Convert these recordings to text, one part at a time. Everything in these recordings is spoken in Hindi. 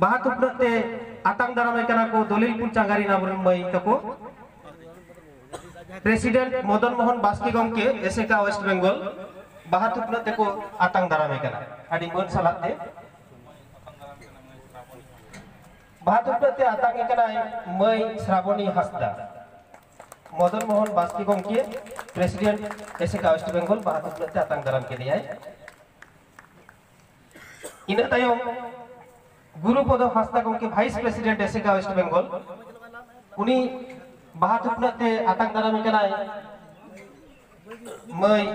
बाहा तुपनाते आतांग दारामे कना को दलिलपुर चांगारी नाबरन मई तको प्रेसिडेंट मदन मोहन बास्के गमके एसेका वेस्ट बेंगल बाहा तुपनाते को आतांग दारामे कना आदि मन सालाते बाहा तुपनाते आतांग कना मई श्रावणी हासदा मदन मोहन बास्के गमके प्रेसिडेंट एसेका वेस्ट बेंगल बाहा तुपनाते आतांग दाराम के दिया इन तायम गुरुपद हासदा गमके भाइस प्रेसिडेंट एसेका वेस्ट बेंगल उनी बाहा तुपनाते आतांग दाराम कना मई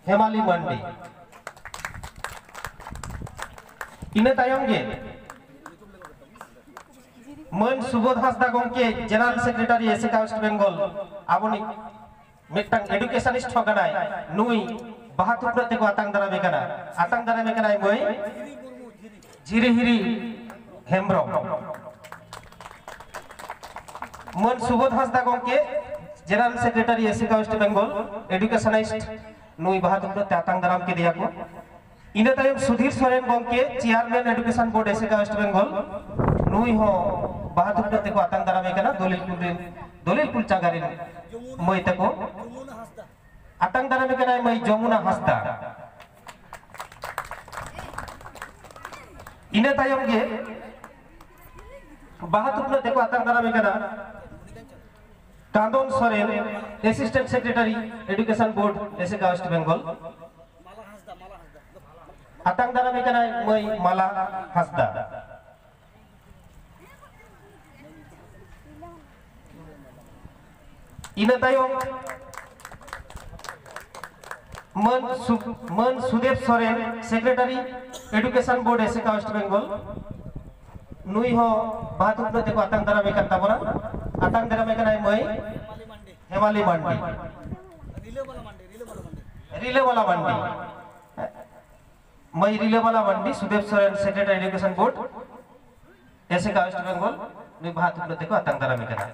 हेमाली मंडी इन तायम गे मन सुबोध हासदा गमके जनरल सेक्रेटरी एसेका वेस्ट बेंगल आबोनी मिटटांग एडुकेशनिस्ट होगानाय नुई बाहा तुपनाते को आतांग दारामे कना मई झिरिहिरि हेम्ब्रम मन सुबोध हासदा गमके general secretary ASECA West Bengal educationist नुई बाहा तुपनाते आतांग दाराम के दिया को इन तायम सुधीर सोरेन गमके chairman education board ASECA West Bengal नुई हो बाहा तुपनाते को आतांग दारामे कना दलिलपुर चांगारी मई तको आतांग दारामे कना मई जमुना हासदा इन तायम गे बाहा तुपनाते को आतांग दारामे कना Kandan Soren assistant secretary education board ASECA West Bengal आतांग दारामे कना मई माला हासदा इन तायम मन Sudev Soren secretary education board ASECA West Bengal नुई हो बाहा तुपनाते को आतांग दारामे कन ताबोना आतांग दारामे कना मई हेमाली मंडी रिले वाला मंडी मई रिले वाला मंडी Sudev Soren secretary education board ASECA West Bengal नुई बाहा तुपनाते को आतांग दारामे कना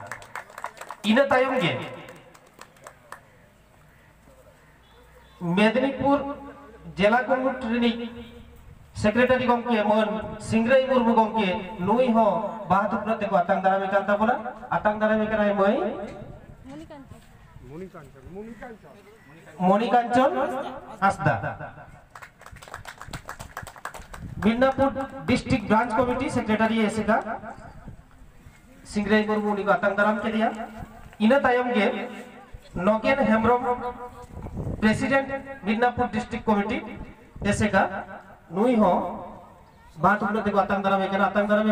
इन तायम गे मेदिनीपुर जिला कमिटी सेक्रेटरी गमके मन सिंगराई मुर्मू गमके नुई हो बाहा तुपनाते को आतांग दारामे कन ताबोना आतांग दारामे कना मई Manikanchan Hasda Midnapore district branch committee secretary ASECA Singrai Murmu उनी को आतांग दाराम के दिया इन तायम गे Nagen Hembram president Midnapore district committee ASECA नुई हो बाहा तुपनाते को आतांग दारामे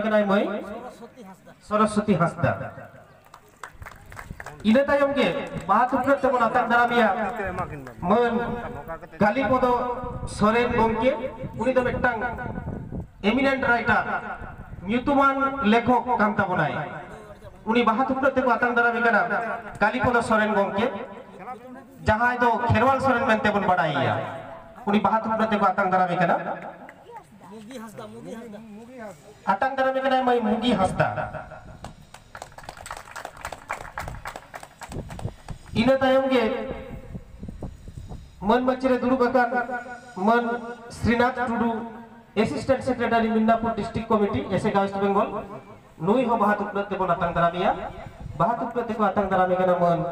कना मई सरस्वती हासदा इन तायम गे बाहा तुपनाते को आतांग दारामिया मन कालीपद सोरेन गमके उनी दो मिटटांग एमिनेंट राइटर न्यूतुमान लेखक कान ताबोनाय उनी बाहा तुपनाते को आतांग दारामे कना कालीपद सोरेन गमके जहां दो खेरवाल सोरेन मेनते बन बाडाइया उनी बाहा तुपनाते को आतांग दारामे कना आतांग दारामे कना मई मुगी हासदा इन तायम गे मन मचिरे दुरुबाकान मन Srinath Tudu assistant secretary Midnapore district committee ASECA West Bengal नुई हो बाहा तुपनाते को आतांग दारामिया बाहा तुपनाते को आतांग दारामे कना मन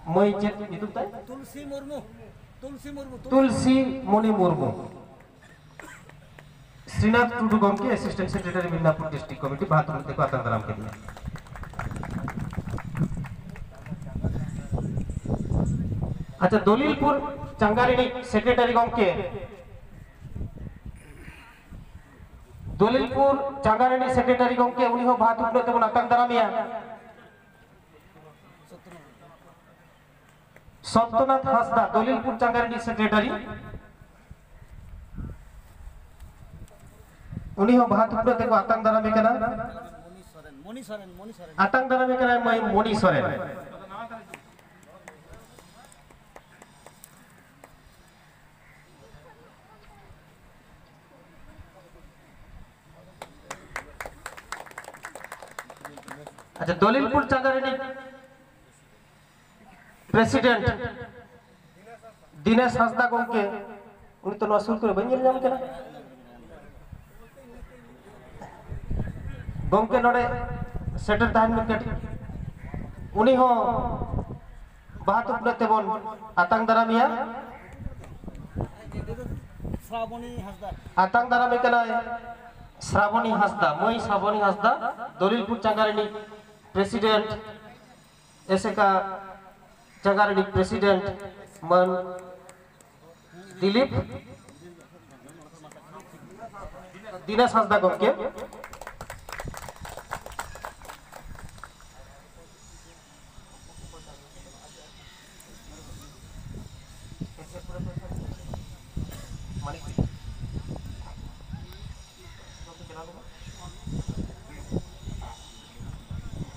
मई चेत नितुम ताय तुलसी मणि मुर्मू श्रीनाथ टुडू गमके assistant secretary Midnapore district committee बाहा तुपनाते को आतांग दाराम के दिया अच्छा दलिलपुर चांगारी सेक्रेटरी गमके दलिलपुर चांगारी सेक्रेटरी गमके उनी हो बाहा तुपनाते को आतांग दारामिया सत्यनाथ हासदा दलिलपुर चांगारी सेक्रेटरी उनी हो बाहा तुपनाते को आतांग दारामे कना आतांग दारामे कना मई मणि सोरेन अच्छा दलिलपुर चांगारी प्रेसिडेंट दिनेश हासदा गमके उनी तो नसुल करे बन जाम केना गमके नोड़े सेटर तहन में कटी उनी हो बाहा तुपने तेबन आतांग दारामिया आतांग दारामी कना श्रावणी हांसदा मई श्रावणी हांसदा दलिलपुर चांगारिनी प्रेसिडेंट एसेका चांगारिनी प्रेसिडेंट मन दिलीप दिनेश हांसदा गमके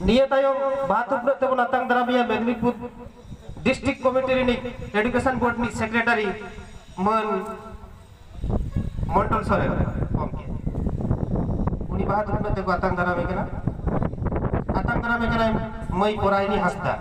निये तायम बातुपुर तेबन आतांग दारामिया Medinipur district committee Rini education board नि सेक्रेटरी मन मंडल सोरेन गमके उनी बातुपुर तेबन आतांग दारामी कना मई परायनी हांसदा